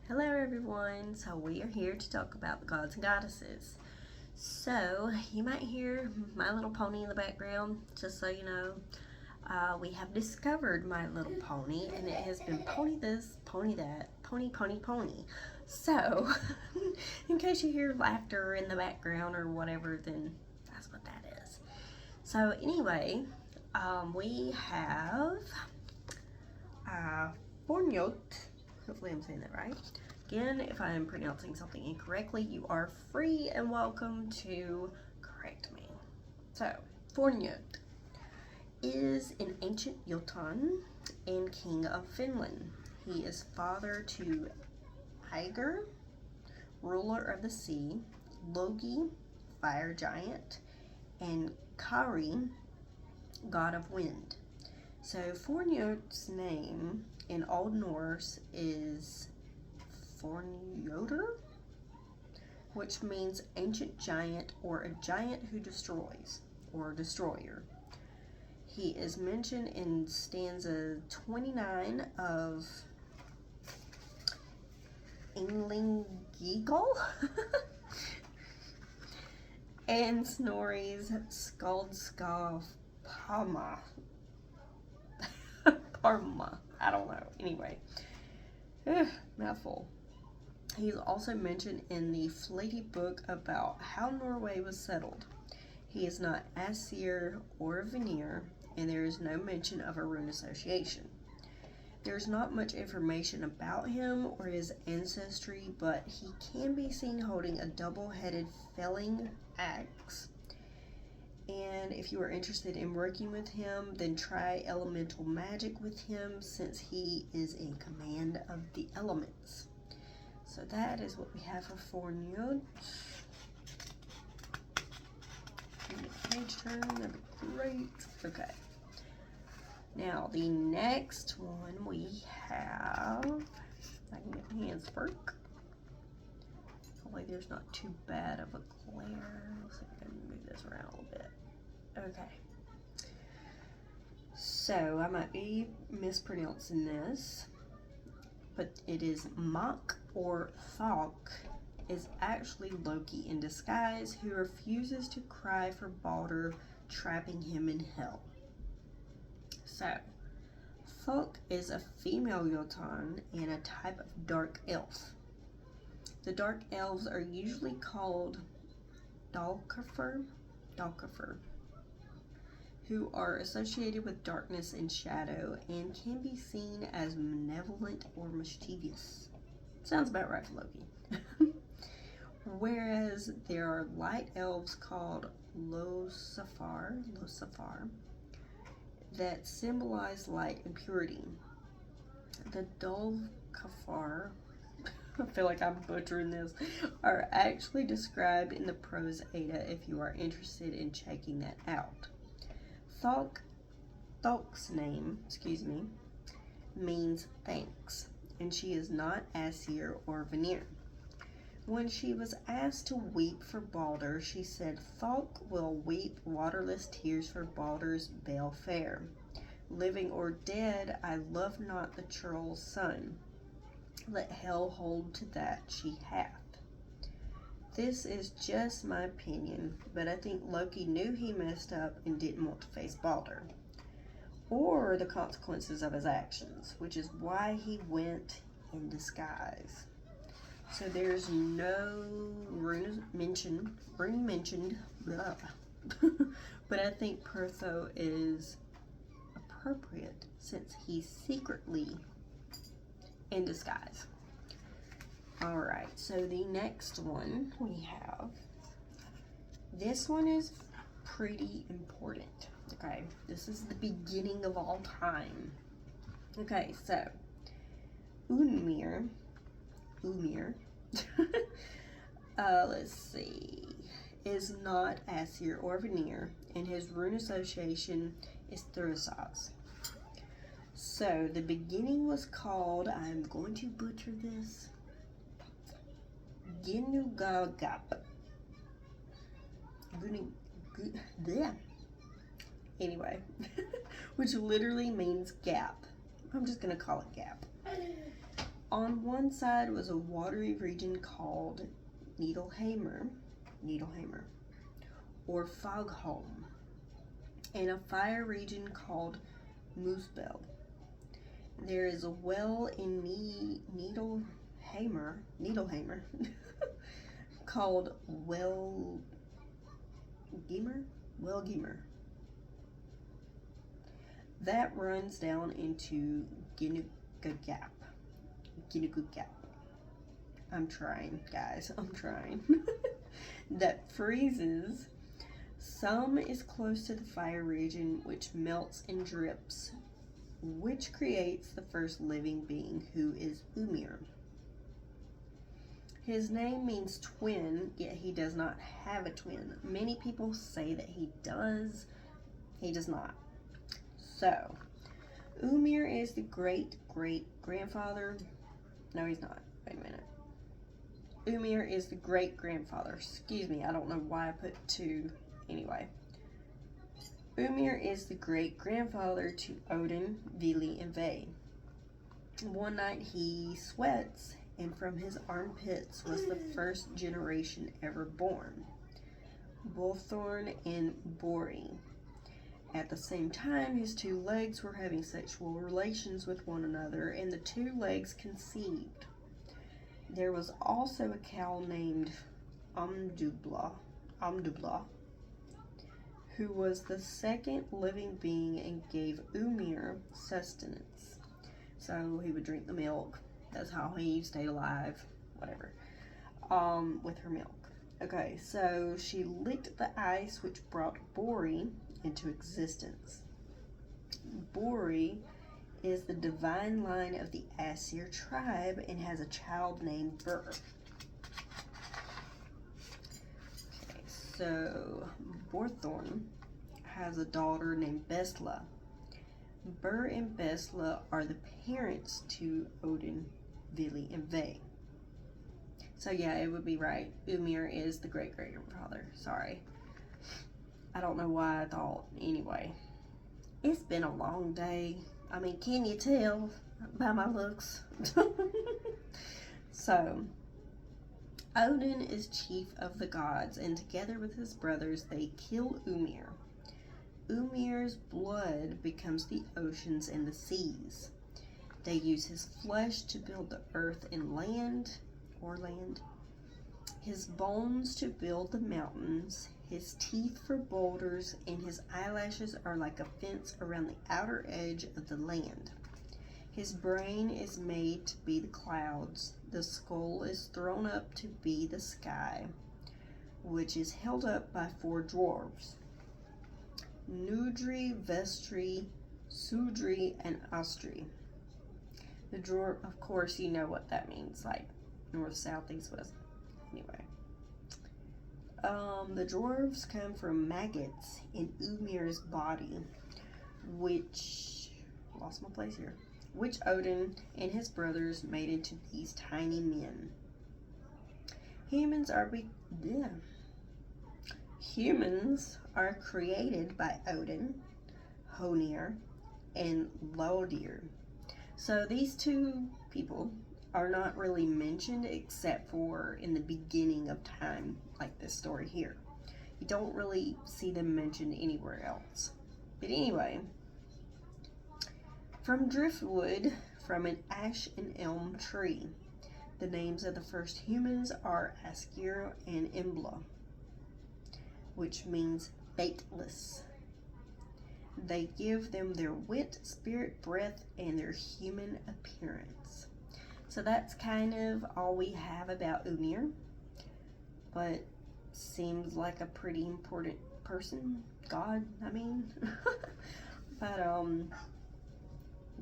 Hello everyone, so we are here to talk about the gods and goddesses. So you might hear My Little Pony in the background, just so you know. We have discovered My Little Pony and it has been pony this, pony that, pony, pony, pony. So in case you hear laughter in the background or whatever, then that's what that is. So anyway, we have Fornjot. Hopefully I'm saying that right. Again, if I am pronouncing something incorrectly, you are free and welcome to correct me. So, Fornjot is an ancient Jotun and king of Finland. He is father to Ymir, ruler of the sea, Loki, fire giant, and Kari, god of wind. So Fornjot's name in Old Norse is Fornjotur, which means ancient giant or a giant who destroys or destroyer. He is mentioned in stanza 29 of Englingigal and Snorri's Skaldskap Parma. I don't know. Anyway, mouthful. He's also mentioned in the Flatey book about how Norway was settled. He is not Aesir or Vanir, and there is no mention of a rune association. There's not much information about him or his ancestry, but he can be seen holding a double-headed felling axe. And if you are interested in working with him, then try elemental magic with him since he is in command of the elements. So that is what we have for Fornjot. Page turn, that'd be great. Okay. Now the next one we have, I can get my hands work. Hopefully there's not too bad of a glare. Looks like I can move this around a little bit. Okay. So I might be mispronouncing this, but it is Mokk or Thok is actually Loki in disguise who refuses to cry for Balder, trapping him in hell. So, Thok is a female Jotun and a type of dark elf. The dark elves are usually called Dalkafur, who are associated with darkness and shadow and can be seen as malevolent or mischievous. Sounds about right for Loki. Whereas there are light elves called Losafar, that symbolize light and purity. The Dalkafar, I feel like I'm butchering this, are actually described in the Prose Edda if you are interested in checking that out. Thok's name, means thanks, and she is not Aesir or Vanir. When she was asked to weep for Balder, she said, Thok will weep waterless tears for Balder's bale fair. Living or dead, I love not the churl's son. Let hell hold to that she hath. This is just my opinion, but I think Loki knew he messed up and didn't want to face Balder, or the consequences of his actions, which is why he went in disguise. So there's no rune mentioned, blah. But I think Pertho is appropriate since he's secretly in disguise. Alright, so the next one we have, this one is pretty important. Okay, this is the beginning of all time. Okay, so Ymir, let's see, is not Aesir or Vanir, and his rune association is Thurisaz. So the beginning was called, I'm going to butcher this, Ginugagap. Anyway, which literally means gap. I'm just gonna call it gap. On one side was a watery region called Nidlehammer, or Fogholm, and a fire region called Moosebell. There is a well in Nidlehammer called Wellgimmer that runs down into Ginnungagap. I'm trying, guys. I'm trying. That freezes. Some is close to the fire region, which melts and drips, which creates the first living being, who is Ymir. His name means twin, yet he does not have a twin. Many people say that he does. He does not. So, Ymir is the great-great-grandfather. No, he's not. Wait a minute. Ymir is the great-grandfather. Excuse me, I don't know why I put two. Anyway. Ymir is the great-grandfather to Odin, Vili, and Ve. One night he sweats, and from his armpits was the first generation ever born, Bolthorn and Bori. At the same time, his two legs were having sexual relations with one another, and the two legs conceived. There was also a cow named Amdubla, who was the second living being and gave Ymir sustenance. So he would drink the milk. That's how he stayed alive, whatever, with her milk. Okay, so she licked the ice, which brought Bori into existence. Bori is the divine line of the Aesir tribe and has a child named Bur. Okay, so Borthorn has a daughter named Besla. Bur and Besla are the parents to Odin, Vili, and Ve. So yeah, it would be right. Ymir is the great-great-grandfather. Sorry. I don't know why I thought. Anyway. It's been a long day. I mean, can you tell by my looks? So, Odin is chief of the gods, and together with his brothers, they kill Ymir. Ymir's blood becomes the oceans and the seas. They use his flesh to build the earth and land, his bones to build the mountains, his teeth for boulders, and his eyelashes are like a fence around the outer edge of the land. His brain is made to be the clouds. The skull is thrown up to be the sky, which is held up by 4 dwarves: Nudri, Vestri, Sudri, and Astri. The dwarf, of course, you know what that means, like north, south, east, west. Anyway. The dwarves come from maggots in Ymir's body, which Odin and his brothers made into these tiny men. Humans are created by Odin, Honir, and Lodir. So these two people are not really mentioned except for in the beginning of time, like this story here. You don't really see them mentioned anywhere else. But anyway, from driftwood, from an ash and elm tree. The names of the first humans are Askir and Imbla, which means fateless. They give them their wit, spirit, breath, and their human appearance. So that's kind of all we have about Ymir, but seems like a pretty important person, God, I mean. But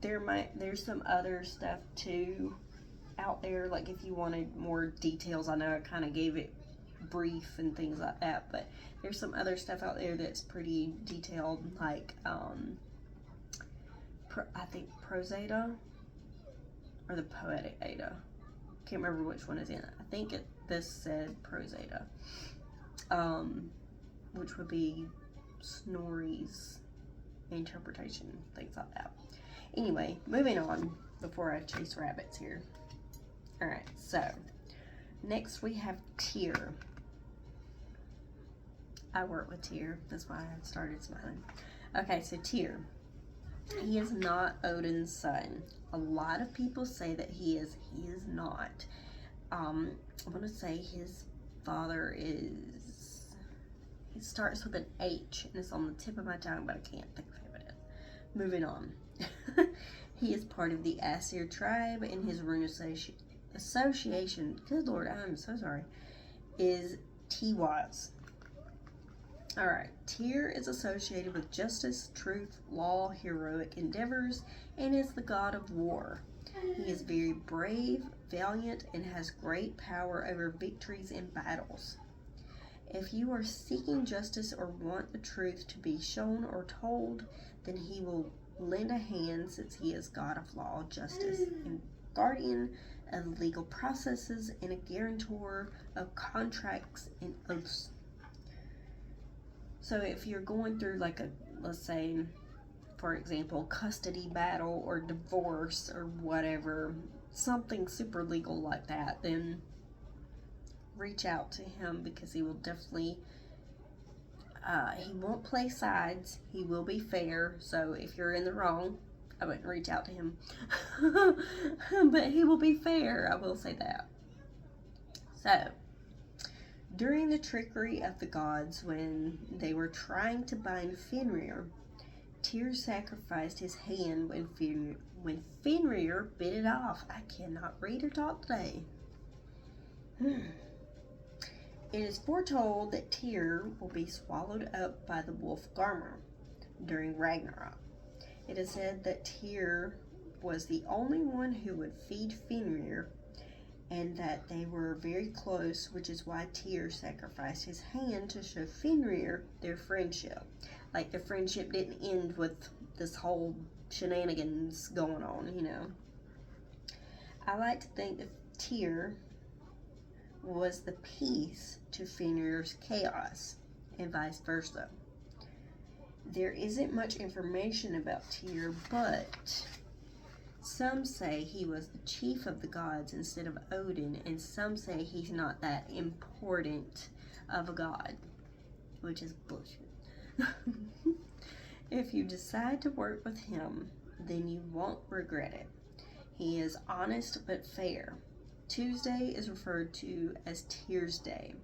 there's some other stuff too out there, like if you wanted more details. I know I kind of gave it brief and things like that, but there's some other stuff out there that's pretty detailed, like I think Prosada or the Poetic Ada. Can't remember which one is in it. I think this said Prosada, which would be Snorri's interpretation, things like that. Anyway, moving on before I chase rabbits here. Alright, so next we have Tyr. I work with Tyr. That's why I started smiling. Okay, so Tyr. He is not Odin's son. A lot of people say that he is. He is not. I'm going to say his father is... It starts with an H, and it's on the tip of my tongue, but I can't think of who it is. Moving on. He is part of the Aesir tribe, and his rune association, good lord, I'm so sorry, is Tiwaz. Alright, Tyr is associated with justice, truth, law, heroic endeavors, and is the god of war. He is very brave, valiant, and has great power over victories in battles. If you are seeking justice or want the truth to be shown or told, then he will lend a hand, since he is god of law, justice, and guardian of legal processes, and a guarantor of contracts and oaths. So if you're going through like a, let's say, for example, custody battle or divorce or whatever, something super legal like that, then reach out to him, because he will definitely, he won't play sides, he will be fair. So if you're in the wrong, I wouldn't reach out to him. But he will be fair, I will say that. So, during the trickery of the gods, when they were trying to bind Fenrir, Tyr sacrificed his hand when Fenrir bit it off. I cannot read or talk today. It is foretold that Tyr will be swallowed up by the wolf Garmr during Ragnarok. It is said that Tyr was the only one who would feed Fenrir, and that they were very close, which is why Tyr sacrificed his hand to show Fenrir their friendship. Like, their friendship didn't end with this whole shenanigans going on, you know. I like to think that Tyr was the peace to Fenrir's chaos, and vice versa. There isn't much information about Tyr, but some say he was the chief of the gods instead of Odin, and some say he's not that important of a god, which is bullshit. If you decide to work with him, then you won't regret it. He is honest but fair. Tuesday is referred to as Tyr's Day.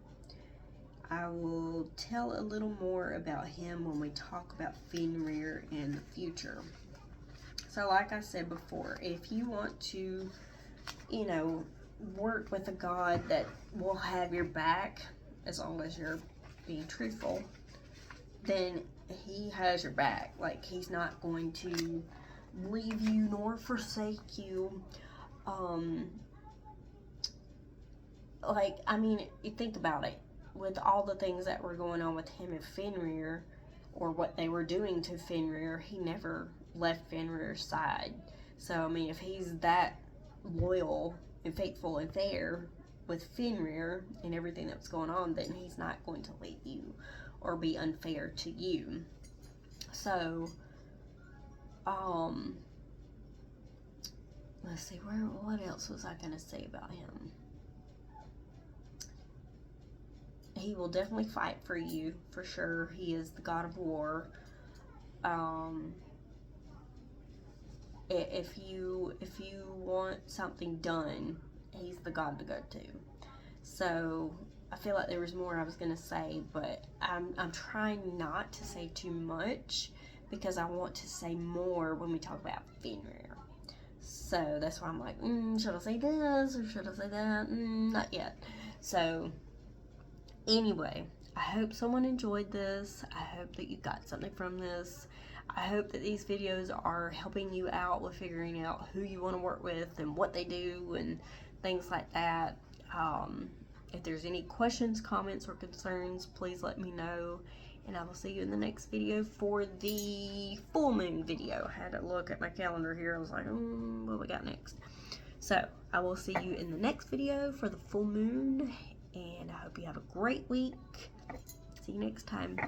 I will tell a little more about him when we talk about Fenrir in the future. So like I said before, if you want to, you know, work with a god that will have your back, as long as you're being truthful, then he has your back. Like, he's not going to leave you nor forsake you. Like, I mean, you think about it. With all the things that were going on with him and Fenrir, or what they were doing to Fenrir, he never left Fenrir's side. So, I mean, if he's that loyal and faithful and fair with Fenrir and everything that's going on, then he's not going to leave you or be unfair to you. So, let's see, what else was I going to say about him? He will definitely fight for you, for sure. He is the god of war. If you want something done, he's the god to go to. So I feel like there was more I was gonna say, but I'm trying not to say too much, because I want to say more when we talk about Fenrir. So that's why I'm like, should I say this or should I say that? Not yet. So anyway, I hope someone enjoyed this. I hope that you got something from this. I hope that these videos are helping you out with figuring out who you want to work with and what they do and things like that. If there's any questions, comments, or concerns, please let me know. And I will see you in the next video for the full moon video. I had to look at my calendar here. I was like, what we got next? So I will see you in the next video for the full moon. And I hope you have a great week. See you next time.